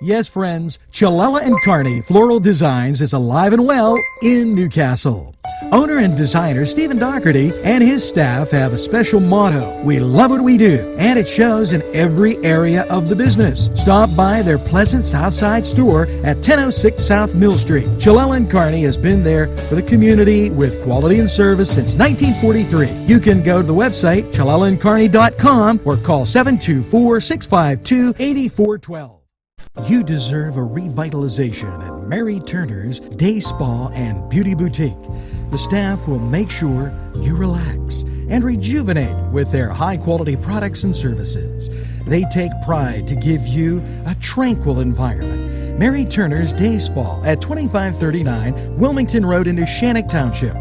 Yes, friends, Chalella and Carney Floral Designs is alive and well in Newcastle. Owner and designer Stephen Doherty and his staff have a special motto: we love what we do, and it shows in every area of the business. Stop by their pleasant Southside store at 1006 South Mill Street. Chalella and Carney has been there for the community with quality and service since 1943. You can go to the website chalellaandcarney.com or call 724-652-8412. You deserve a revitalization at Mary Turner's Day Spa and Beauty Boutique. The staff will make sure you relax and rejuvenate with their high-quality products and services. They take pride to give you a tranquil environment. Mary Turner's Day Spa at 2539 Wilmington Road in Shannock Township.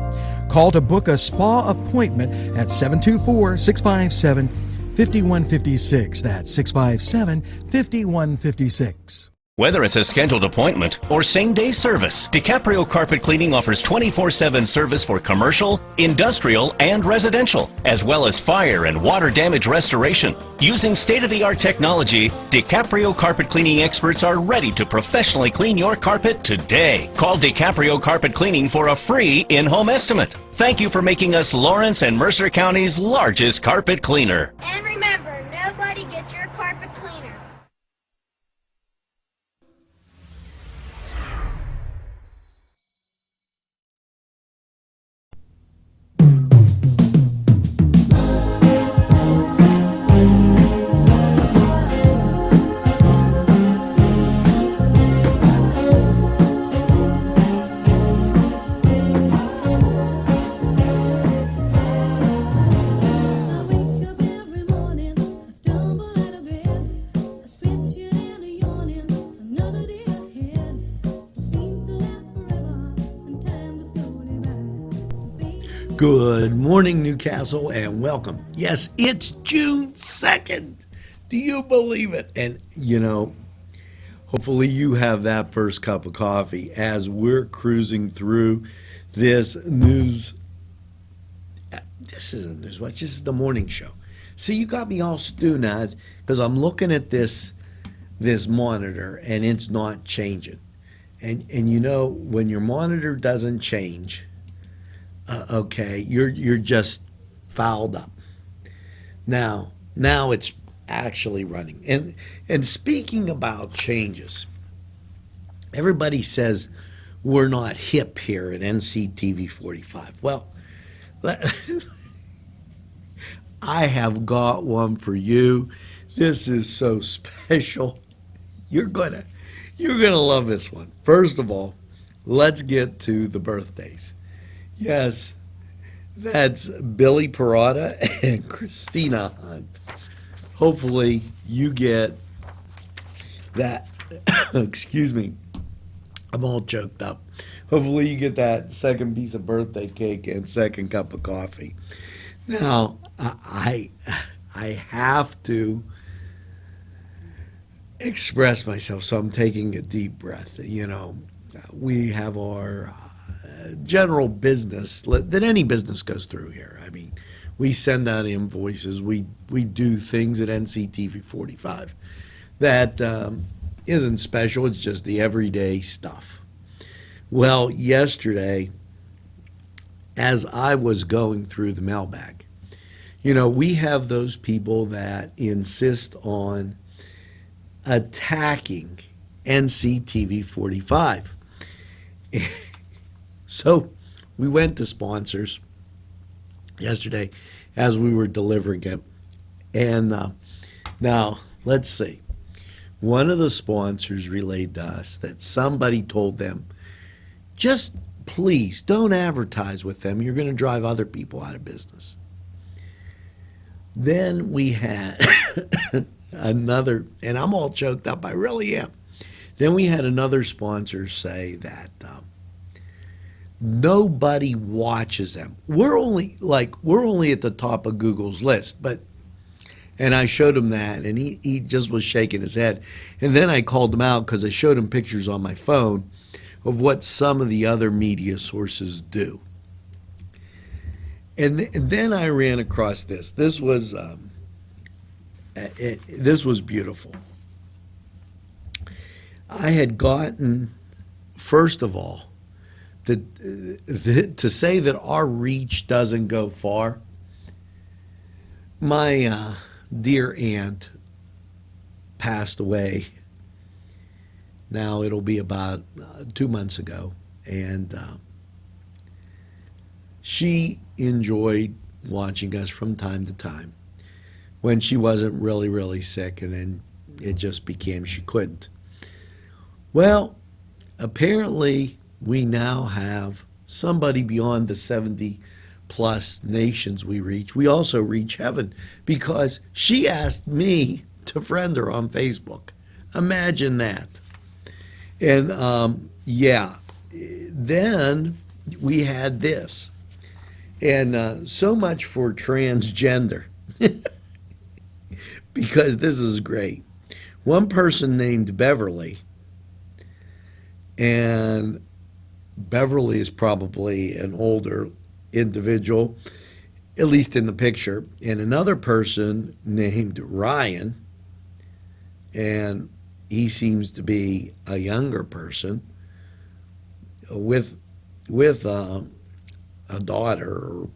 Call to book a spa appointment at 724-657-5156. That's 657-5156. Whether it's a scheduled appointment or same-day service, DiCaprio Carpet Cleaning offers 24/7 service for commercial, industrial, and residential, as well as fire and water damage restoration. Using state-of-the-art technology, DiCaprio Carpet Cleaning experts are ready to professionally clean your carpet today. Call DiCaprio Carpet Cleaning for a free in-home estimate. Thank you for making us Lawrence and Mercer County's largest carpet cleaner. And remember, nobody gets your carpet cleaner. Good morning, Newcastle, and welcome. Yes, it's June 2nd. Do you believe it? And, hopefully you have that first cup of coffee as we're cruising through this news. This isn't news watch. This is the morning show. See, you got me all stewed because I'm looking at this monitor and it's not changing. And when your monitor doesn't change, okay, you're just fouled up. Now it's actually running. And speaking about changes, everybody says we're not hip here at NCTV45. Well, I have got one for you. This is so special. You're gonna love this one. First of all, let's get to the birthdays. Yes, that's Billy Parada and Christina Hunt. Hopefully you get that. Excuse me, I'm all choked up. Hopefully you get that second piece of birthday cake and second cup of coffee. Now, I have to express myself, so I'm taking a deep breath. We have our general business that any business goes through here. I mean, we send out invoices. We do things at NCTV45 that isn't special. It's just the everyday stuff. Well, yesterday, as I was going through the mailbag, we have those people that insist on attacking NCTV45. So we went to sponsors yesterday as we were delivering it. And now, let's see. One of the sponsors relayed to us that somebody told them, just please don't advertise with them. You're going to drive other people out of business. Then we had another, and I'm all choked up, I really am. Then we had another sponsor say that nobody watches them. We're only at the top of Google's list, and I showed him that, and he just was shaking his head. And then I called him out because I showed him pictures on my phone of what some of the other media sources do. And then I ran across this. This was beautiful. I had gotten, first of all, to say that our reach doesn't go far. My dear aunt passed away. Now it'll be about 2 months ago, and she enjoyed watching us from time to time when she wasn't really, really sick, and then it just became she couldn't. Well, apparently we now have somebody beyond the 70 plus nations we reach. We also reach heaven because she asked me to friend her on Facebook. Imagine that. And yeah, then we had this. And so much for transgender, because this is great. One person named Beverly, and Beverly is probably an older individual, at least in the picture, and another person named Ryan, and he seems to be a younger person with a daughter.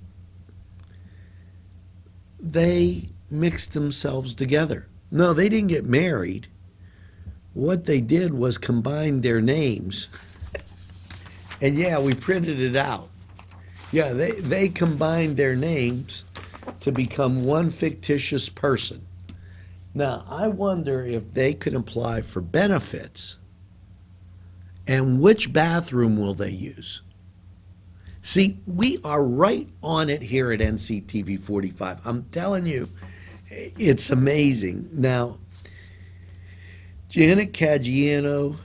They mixed themselves together. No, they didn't get married. What they did was combine their names. And yeah, we printed it out. Yeah, they combined their names to become one fictitious person. Now, I wonder if they could apply for benefits, and which bathroom will they use? See, we are right on it here at NCTV 45. I'm telling you, it's amazing. Now, Janet Caggiano,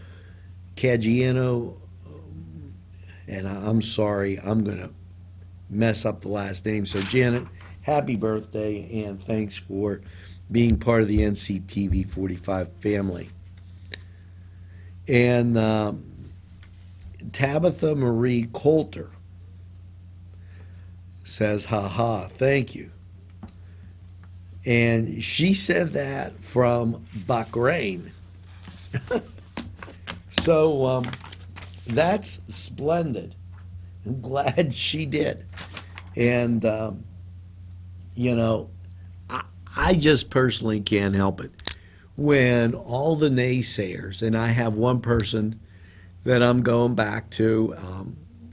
and I'm sorry, I'm going to mess up the last name. So, Janet, happy birthday, and thanks for being part of the NCTV 45 family. And Tabitha Marie Coulter says, haha, thank you. And she said that from Bahrain. So that's splendid. I'm glad she did. And, you know, I just personally can't help it when all the naysayers, and I have one person that I'm going back to,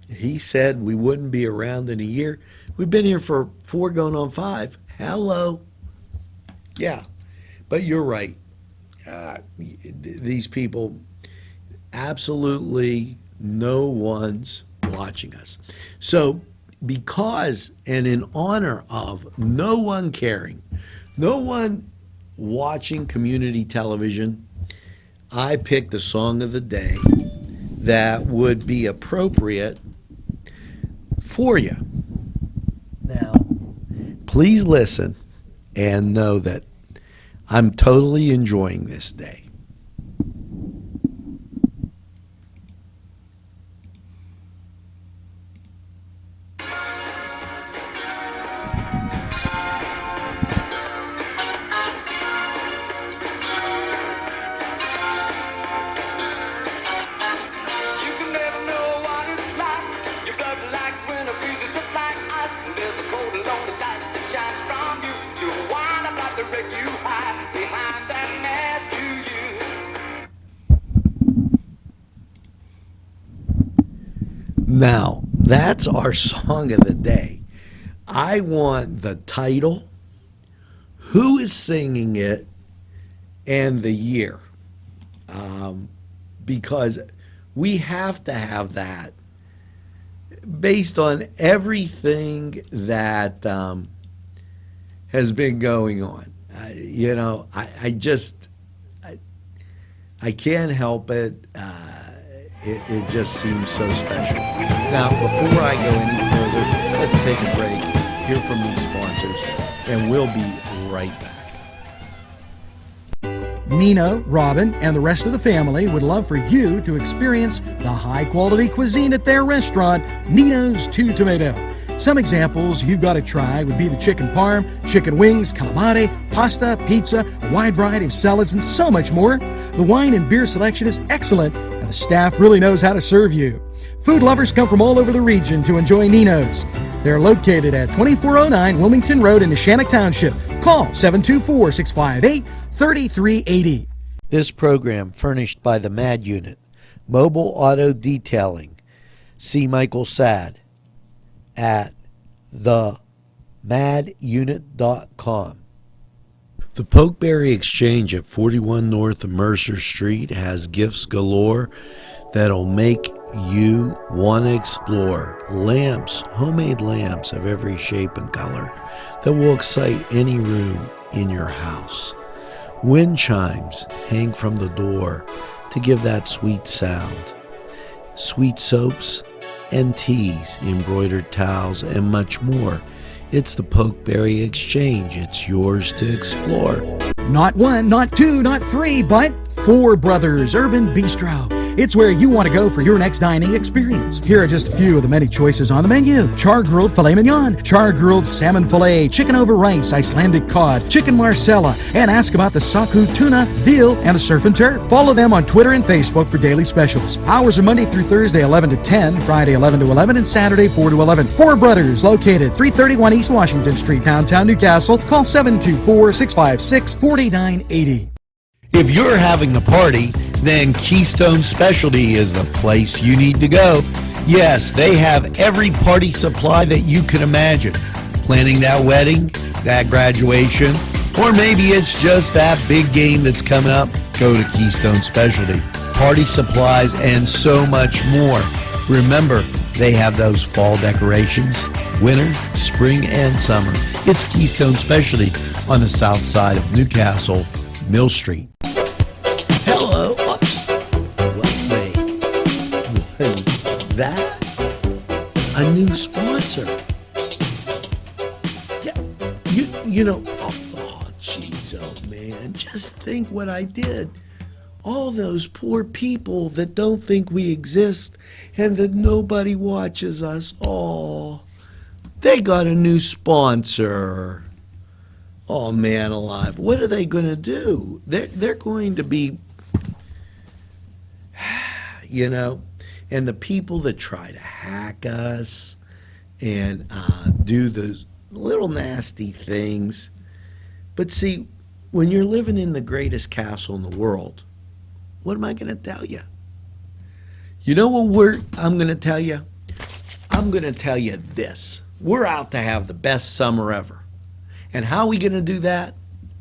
he said we wouldn't be around in a year. We've been here for 4 going on 5. Hello. Yeah, but you're right. These people, absolutely no one's watching us. So because and in honor of no one caring, no one watching community television, I picked a song of the day that would be appropriate for you. Now, please listen and know that I'm totally enjoying this day. Now, that's our song of the day. I want the title, who is singing it, and the year. Because we have to have that based on everything that has been going on. You know, I can't help it. It just seems so special. Now, before I go any further, let's take a break, hear from these sponsors, and we'll be right back. Nina, Robin, and the rest of the family would love for you to experience the high-quality cuisine at their restaurant, Nino's Two Tomato. Some examples you've got to try would be the chicken parm, chicken wings, calamari, pasta, pizza, a wide variety of salads, and so much more. The wine and beer selection is excellent, and the staff really knows how to serve you. Food lovers come from all over the region to enjoy Nino's. They're located at 2409 Wilmington Road in Neshannock Township. Call 724-658-3380. This program furnished by the MAD Unit, Mobile Auto Detailing. See Michael Sad at themadunit.com. The Pokeberry Exchange at 41 North Mercer Street has gifts galore that'll make you want to explore. Lamps, homemade lamps of every shape and color that will excite any room in your house. Wind chimes hang from the door to give that sweet sound. Sweet soaps and teas, embroidered towels, and much more. It's the Pokeberry Exchange. It's yours to explore. Not one, not two, not three, but Four Brothers Urban Bistro. It's where you want to go for your next dining experience. Here are just a few of the many choices on the menu. Char-grilled filet mignon, char-grilled salmon filet, chicken over rice, Icelandic cod, chicken marsala, and ask about the saku tuna, veal, and the surf and turf. Follow them on Twitter and Facebook for daily specials. Hours are Monday through Thursday 11 to 10, Friday 11 to 11, and Saturday 4 to 11. Four Brothers, located 331 East Washington Street, downtown Newcastle. Call 724-656-4980. If you're having a party, then Keystone Specialty is the place you need to go. Yes, they have every party supply that you can imagine. Planning that wedding, that graduation, or maybe it's just that big game that's coming up, go to Keystone Specialty. Party supplies and so much more. Remember, they have those fall decorations, winter, spring, and summer. It's Keystone Specialty on the south side of Newcastle, Mill Street. Hello. Oops. Was that a new sponsor? Yeah. You know, oh, jeez, oh, man. Just think what I did. All those poor people that don't think we exist and that nobody watches us. Oh, they got a new sponsor. Oh, man alive. What are they going to do? They're going to be, you know, and the people that try to hack us and do those little nasty things. But see, when you're living in the greatest castle in the world, what am I going to tell you? You know what I'm going to tell you? I'm going to tell you this. We're out to have the best summer ever. And how are we going to do that?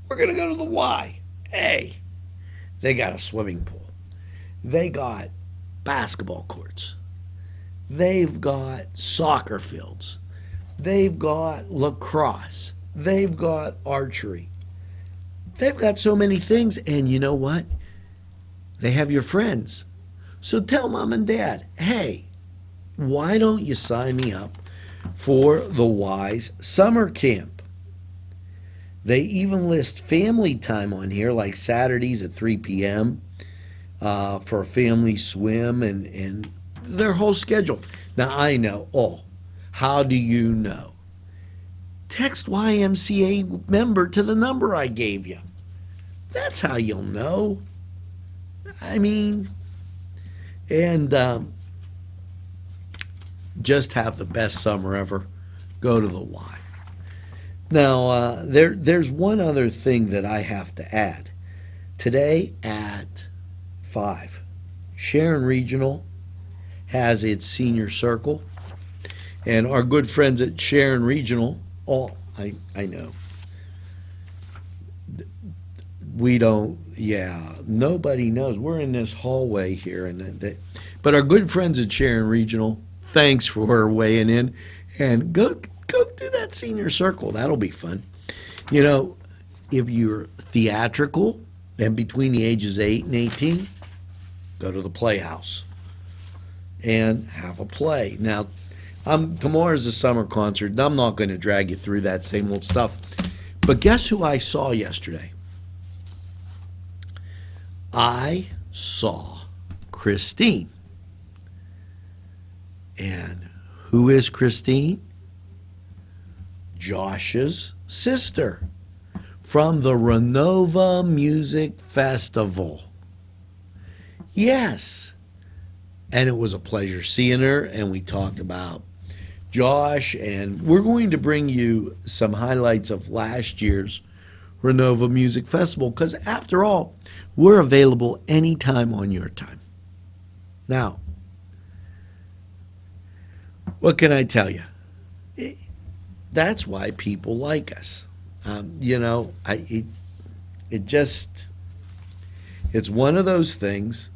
We're going to go to the Y. Hey, they got a swimming pool. They got basketball courts. They've got soccer fields. They've got lacrosse. They've got archery. They've got so many things. And you know what? They have your friends. So tell mom and dad, hey, why don't you sign me up for the Y's summer camp? They even list family time on here, like Saturdays at 3 p.m. For a family swim and their whole schedule. Now I know, how do you know? Text YMCA member to the number I gave you. That's how you'll know. I mean, and just have the best summer ever. Go to the Y. Now, there's one other thing that I have to add. Today at 5, Sharon Regional has its senior circle. And our good friends at Sharon Regional, I know. We don't, nobody knows. We're in this hallway here. But our good friends at Sharon Regional, thanks for weighing in. And go do that senior circle. That'll be fun. You know, if you're theatrical and between the ages of 8 and 18, go to the Playhouse and have a play. Now, tomorrow's a summer concert, and I'm not going to drag you through that same old stuff. But guess who I saw yesterday? I saw Christine. And who is Christine? Josh's sister from the Renova Music Festival. Yes. And it was a pleasure seeing her, and we talked about Josh, and we're going to bring you some highlights of last year's Renova Music Festival, because after all, we're available anytime on your time. Now, what can I tell you? That's why people like us. It's one of those things,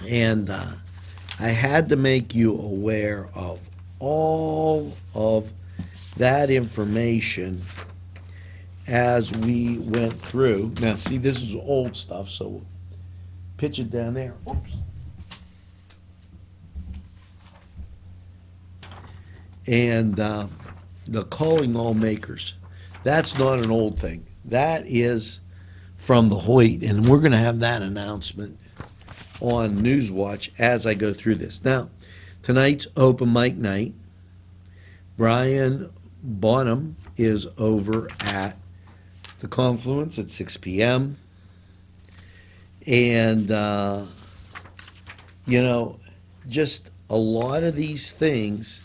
and I had to make you aware of all of that information as we went through. Now, see, this is old stuff, so we'll pitch it down there. Oops. And the calling all makers. That's not an old thing. That is from the Hoyt, and we're going to have that announcement on Newswatch as I go through this. Now, tonight's open mic night. Brian Bonham is over at the Confluence at 6 p.m. And, just a lot of these things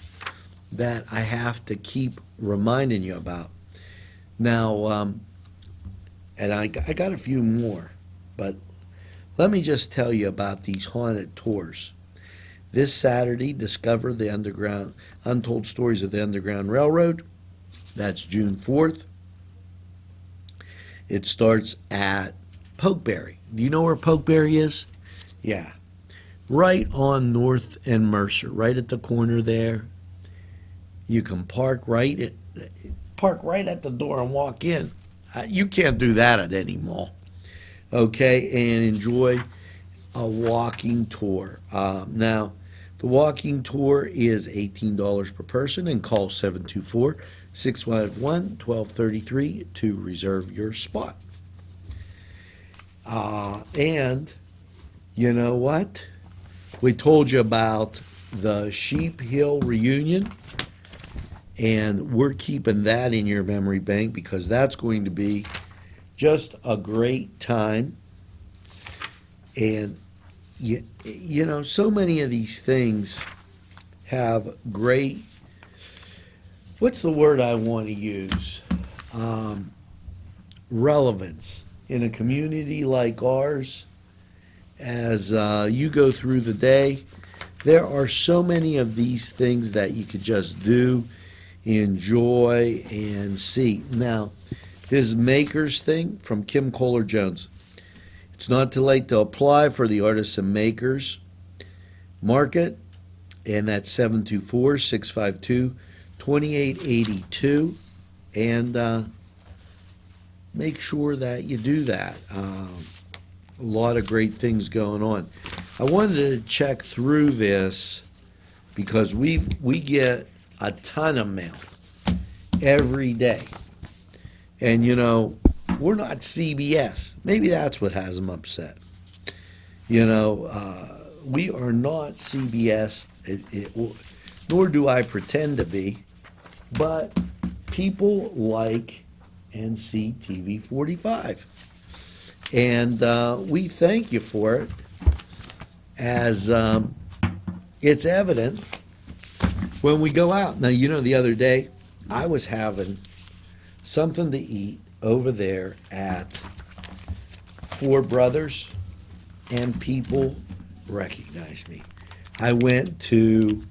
that I have to keep reminding you about. Now, and I got a few more, but let me just tell you about these haunted tours. This Saturday, discover the untold stories of the Underground Railroad. That's June 4th. It starts at Pokeberry. Do you know where Pokeberry is? Yeah. Right on North and Mercer, right at the corner there. You can park right at the door and walk in. You can't do that at any mall. Okay, and enjoy a walking tour. Now, the walking tour is $18 per person, and call 724-651-1233 to reserve your spot. And you know what? We told you about the Sheep Hill reunion, and we're keeping that in your memory bank because that's going to be just a great time. And so many of these things have great, what's the word I want to use? Relevance in a community like ours. As you go through the day, there are so many of these things that you could just do, enjoy, and see. Now, this makers thing from Kim Kohler-Jones. It's not too late to apply for the Artists and Makers Market, and that's 724-652-2882. And make sure that you do that. A lot of great things going on. I wanted to check through this because we get a ton of mail every day. And, we're not CBS. Maybe that's what has them upset. We are not CBS, nor do I pretend to be, but people like NCTV45. And we thank you for it, as it's evident when we go out. Now, the other day, I was having something to eat over there at Four Brothers, and people recognized me. I went to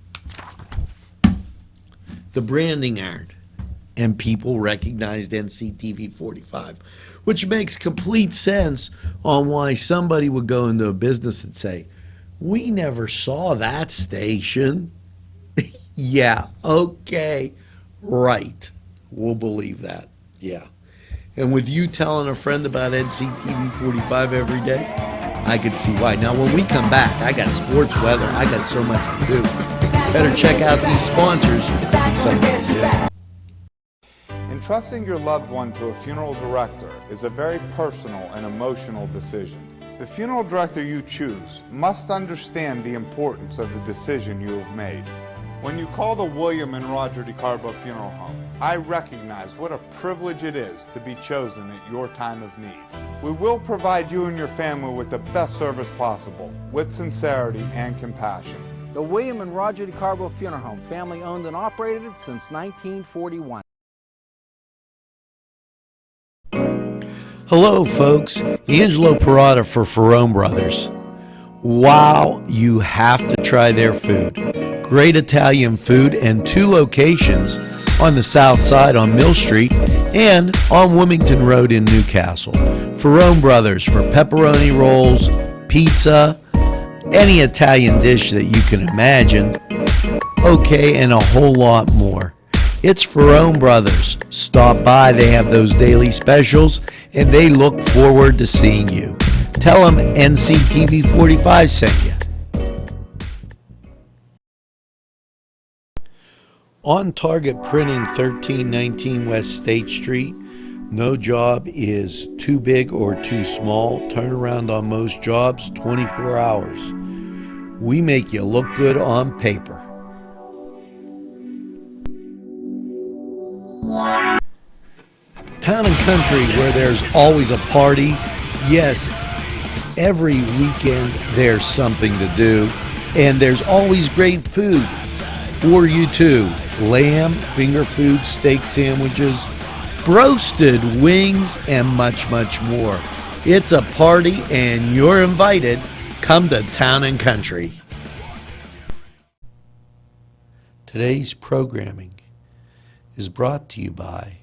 the branding iron, and people recognized NCTV45, which makes complete sense on why somebody would go into a business and say, we never saw that station. Yeah, okay, right. We'll believe that. Yeah. And with you telling a friend about NCTV45 every day, I could see why. Now, when we come back, I got sports weather. I got so much to do. Better check out these sponsors. Somebody did. Entrusting your loved one to a funeral director is a very personal and emotional decision. The funeral director you choose must understand the importance of the decision you have made. When you call the William and Roger DeCarbo Funeral Home, I recognize what a privilege it is to be chosen at your time of need. We will provide you and your family with the best service possible, with sincerity and compassion. The William and Roger DeCarbo Funeral Home, family owned and operated since 1941. Hello, folks. Angelo Parada for Ferrone Brothers. Wow, you have to try their food. Great Italian food and 2 locations on the south side on Mill Street and on Wilmington Road in Newcastle. Ferrone Brothers for pepperoni rolls, pizza, any Italian dish that you can imagine. Okay, and a whole lot more. It's Ferrone Brothers. Stop by, they have those daily specials, and they look forward to seeing you. Tell them NCTV45 sent you. On Target Printing, 1319 West State Street. No job is too big or too small. Turnaround on most jobs, 24 hours. We make you look good on paper. Town and Country, where there's always a party. Yes, every weekend there's something to do, and there's always great food for you too. Lamb, finger food, steak sandwiches, roasted wings, and much, much more. It's a party, and you're invited. Come to Town and Country. Today's programming is brought to you by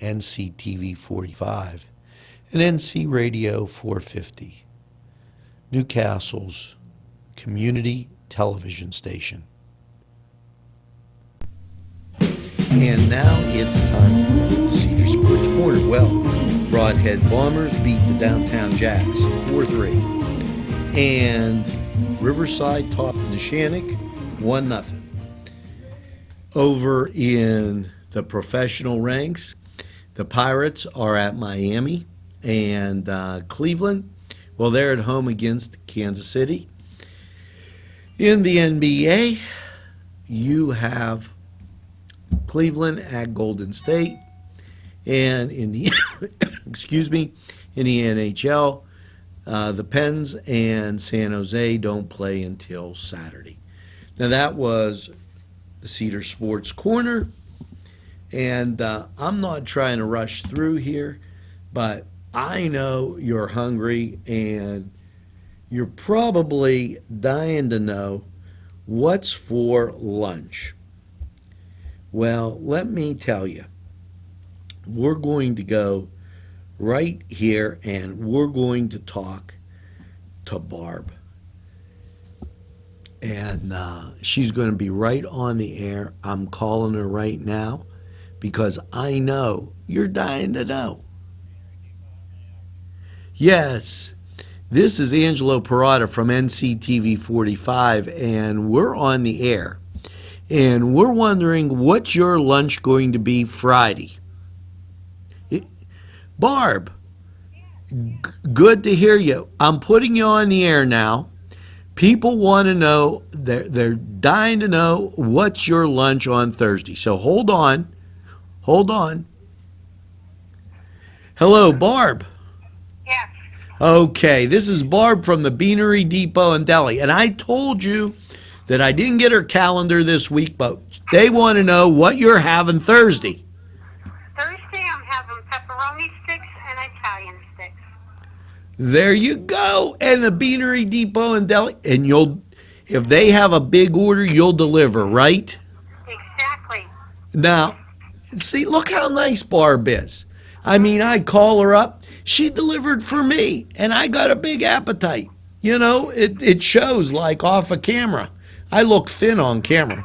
NCTV 45 and NC Radio 450, Newcastle's community television station. And now it's time for Cedar Sports Corner. Well, Broadhead Bombers beat the Downtown Jacks 4-3. And Riverside topped the Shannick 1-0. Over in the professional ranks, the Pirates are at Miami, and Cleveland, well, they're at home against Kansas City. In the NBA, you have Cleveland at Golden State, and in the excuse me, in the NHL, the Pens and San Jose don't play until Saturday. Now that was the Cedar Sports Corner, and I'm not trying to rush through here, but I know you're hungry and you're probably dying to know what's for lunch. Well, let me tell you, we're going to go right here and we're going to talk to Barb. And she's going to be right on the air. I'm calling her right now because I know you're dying to know. Yes, this is Angelo Parada from NCTV 45, and we're on the air. And we're wondering, what's your lunch going to be Friday? Barb, good to hear you. I'm putting you on the air now. People want to know, they're dying to know what's your lunch on Thursday. So hold on. Hello, Barb. Yes. Okay, this is Barb from the Beanery Depot and Deli. And I told you that I didn't get her calendar this week, but they want to know what you're having Thursday. Thursday I'm having pepperoni sticks and Italian sticks. There you go. And the Beanery Depot and Deli. And if they have a big order, you'll deliver, right? Exactly. Now, see, look how nice Barb is. I mean, I call her up. She delivered for me, and I got a big appetite. You know, it shows like off of camera. I look thin on camera.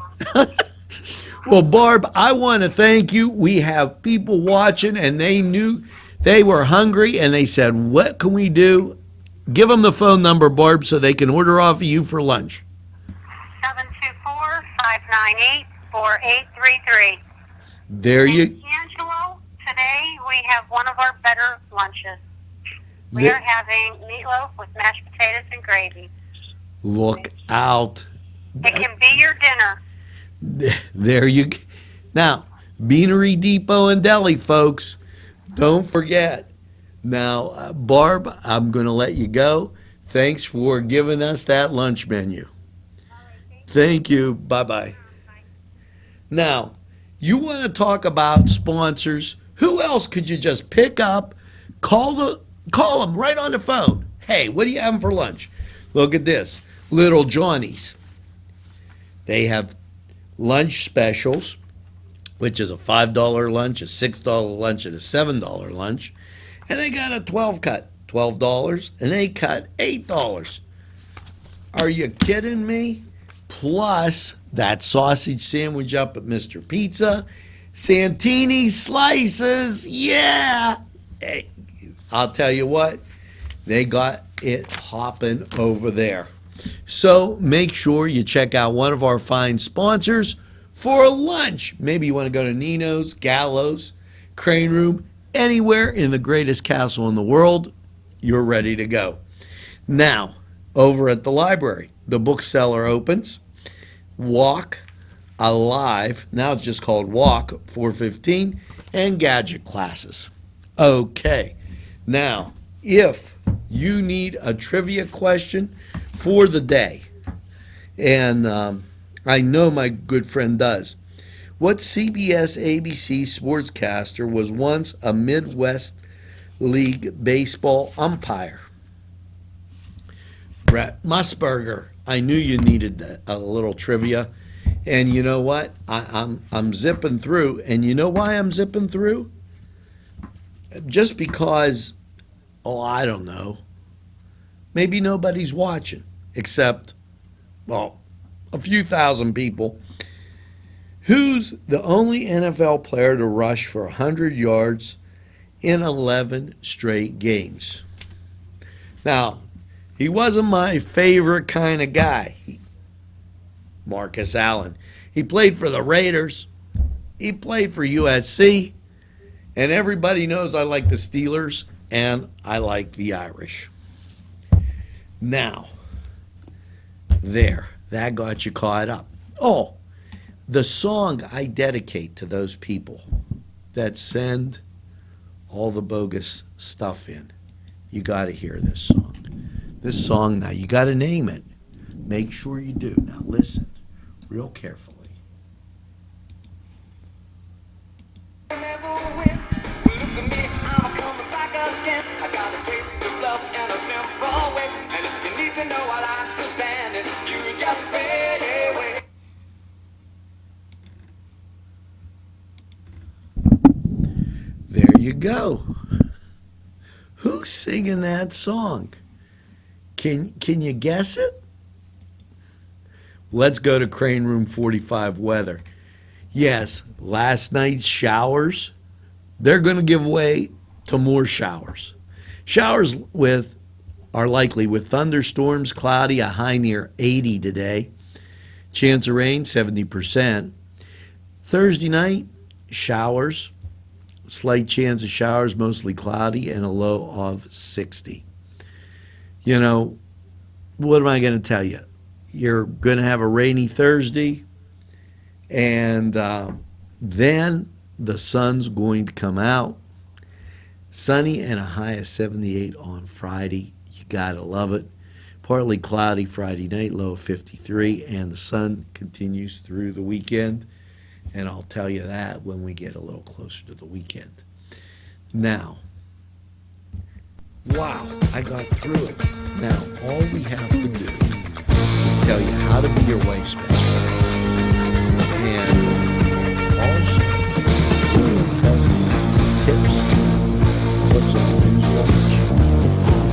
Well, Barb, I want to thank you. We have people watching, and they knew they were hungry, and they said, what can we do? Give them the phone number, Barb, so they can order off of you for lunch. 724-598-4833. There you... Angelo, today we have one of our better lunches. We are having meatloaf with mashed potatoes and gravy. Look out. It can be your dinner. There you go. Now, Beanery Depot and Deli, folks. Don't forget. Now, Barb, I'm going to let you go. Thanks for giving us that lunch menu. Thank you. Bye-bye. Now, you want to talk about sponsors? Who else could you just pick up, call them right on the phone? Hey, what are you having for lunch? Look at this. Little Johnny's. They have lunch specials, which is a $5 lunch, a $6 lunch, and a $7 lunch. And they got a 12 cut, $12, an 8 cut, $8. Are you kidding me? Plus that sausage sandwich up at Mr. Pizza, Santini slices, yeah. Hey, I'll tell you what, they got it hopping over there. So make sure you check out one of our fine sponsors for lunch. Maybe you want to go to Nino's, Gallows, Crane Room, anywhere in the greatest castle in the world, you're ready to go. Now, over at the library, the bookseller opens. Walk Alive, now it's just called Walk 415, and gadget classes. Okay, now, if you need a trivia question for the day, and I know my good friend does, what CBS ABC sportscaster was once a Midwest League baseball umpire? Brett Musburger. I knew you needed a little trivia. And you know what? I'm zipping through. And you know why I'm zipping through? Just because, I don't know. Maybe nobody's watching except, a few thousand people. Who's the only NFL player to rush for 100 yards in 11 straight games? Now, he wasn't my favorite kind of guy, Marcus Allen. He played for the Raiders. He played for USC. And everybody knows I like the Steelers and I like the Irish. Now, that got you caught up. Oh, the song I dedicate to those people that send all the bogus stuff in. You got to hear this song. This song now, you got to name it. Make sure you do. Now listen real carefully. There you go. Who's singing that song? Can you guess it? Let's go to Crane Room 45 weather. Yes, last night's showers, they're going to give way to more showers. Showers are likely with thunderstorms, cloudy, a high near 80 today. Chance of rain, 70%. Thursday night, showers, slight chance of showers, mostly cloudy, and a low of 60. You know, what am I going to tell you? You're going to have a rainy Thursday, and then the sun's going to come out. Sunny and a high of 78 on Friday. You got to love it. Partly cloudy Friday night, low of 53, and the sun continues through the weekend. And I'll tell you that when we get a little closer to the weekend. Now, wow, I got through it. Now, all we have to do is tell you how to be your wife's best friend. And also, tell you tips, what's on your watch.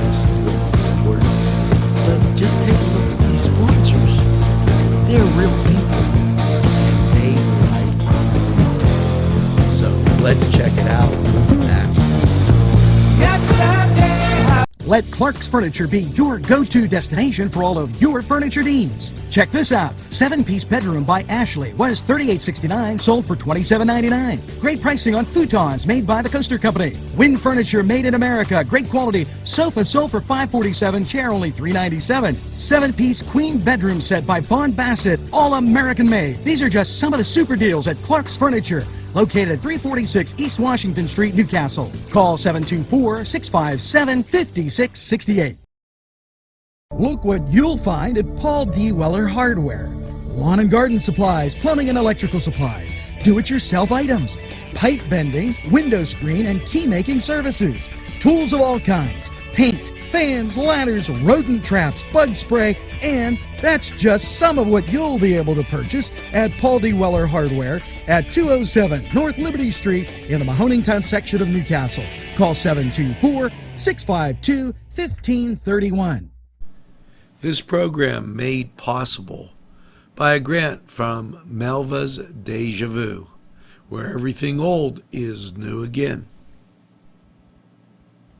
This is really important. But just take a look at these sponsors. They're real people. And they like you. So let's check it out now. Let Clark's Furniture be your go-to destination for all of your furniture needs. Check this out. 7-piece bedroom by Ashley was $38.69, sold for $27.99. Great pricing on futons made by the Coaster Company. Wynn Furniture made in America. Great quality. Sofa sold for $547, chair only $397. 7-piece queen bedroom set by Vaughn Bassett, all American made. These are just some of the super deals at Clark's Furniture, located at 346 East Washington Street, Newcastle. Call 724-657-5668. Look what you'll find at Paul D. Weller Hardware. Lawn and garden supplies, plumbing and electrical supplies, do-it-yourself items, pipe bending, window screen, and key making services, tools of all kinds, paint, fans, ladders, rodent traps, bug spray, and that's just some of what you'll be able to purchase at Paul D. Weller Hardware at 207 North Liberty Street in the Mahoningtown section of Newcastle. Call 724-652-1531. This program made possible by a grant from Melva's Deja Vu, where everything old is new again.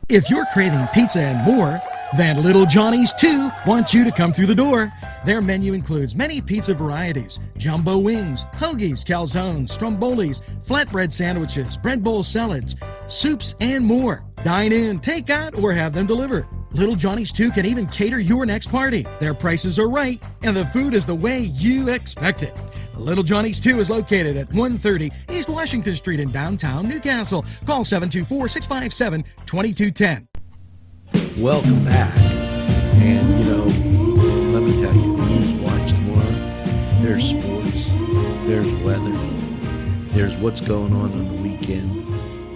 If you're craving pizza and more, then Little Johnny's 2 wants you to come through the door. Their menu includes many pizza varieties, jumbo wings, hoagies, calzones, strombolis, flatbread sandwiches, bread bowl salads, soups, and more. Dine in, take out, or have them delivered. Little Johnny's 2 can even cater your next party. Their prices are right, and the food is the way you expect it. Little Johnny's 2 is located at 130 East Washington Street in downtown Newcastle. Call 724-657-2210. Welcome back. And, let me tell you, News Watch tomorrow, there's sports, there's weather, there's what's going on the weekend.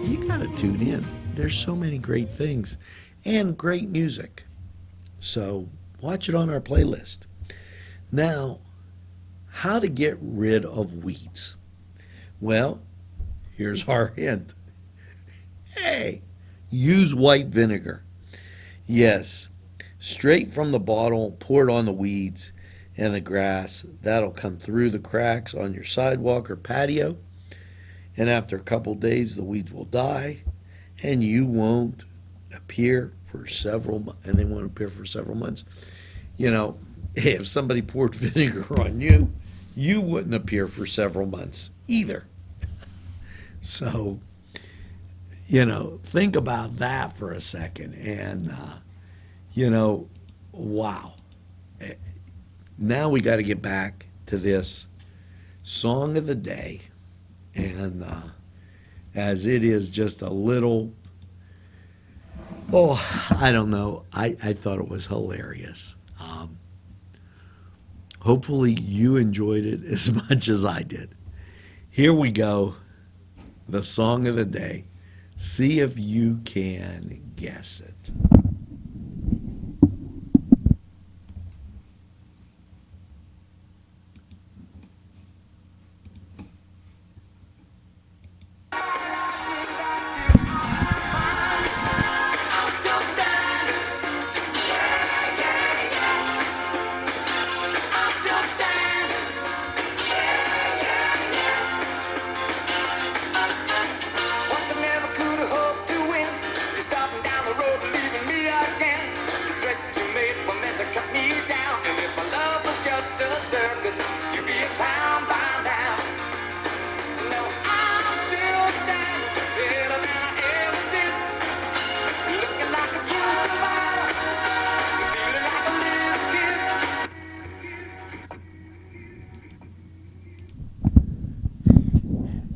You got to tune in. There's so many great things and great music. So watch it on our playlist. Now, how to get rid of weeds. Well, here's our hint. Hey, use white vinegar. Yes, straight from the bottle, pour it on the weeds and the grass. That'll come through the cracks on your sidewalk or patio. And after a couple days, the weeds will die and you won't appear for several months. And they won't appear for several months. If somebody poured vinegar on you, you wouldn't appear for several months either. So, think about that for a second. And, wow. Now we got to get back to this song of the day. And as it is just a little, I don't know. I thought it was hilarious. Hopefully you enjoyed it as much as I did. Here we go. The song of the day. See if you can guess it.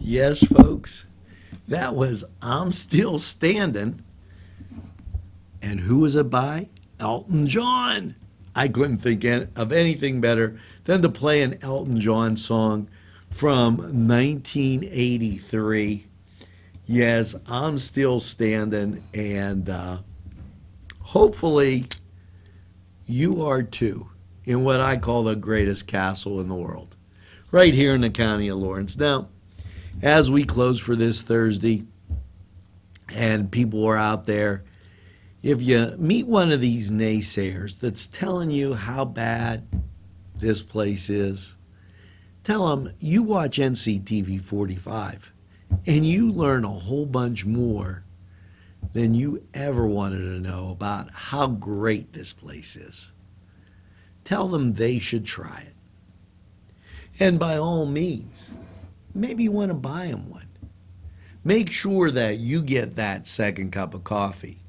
Yes, folks, that was I'm Still Standing. And who was it by? Elton John. I couldn't think of anything better than to play an Elton John song from 1983. Yes, I'm Still Standing, and hopefully you are too, in what I call the greatest castle in the world, right here in the county of Lawrence. Now, as we close for this Thursday, and people are out there, if you meet one of these naysayers that's telling you how bad this place is, tell them you watch NCTV45 and you learn a whole bunch more than you ever wanted to know about how great this place is. Tell them they should try it. And by all means, maybe you want to buy them one. Make sure that you get that second cup of coffee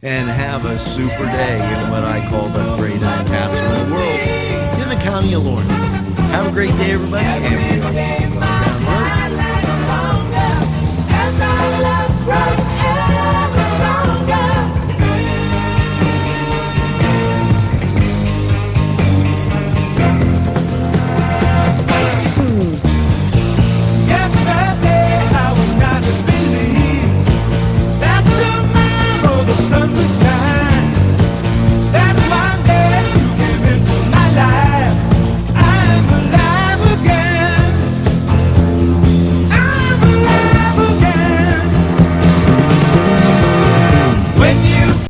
and have a super day in what I call the greatest castle in the world in the county of Lawrence. Have a great day, everybody, and we'll see you.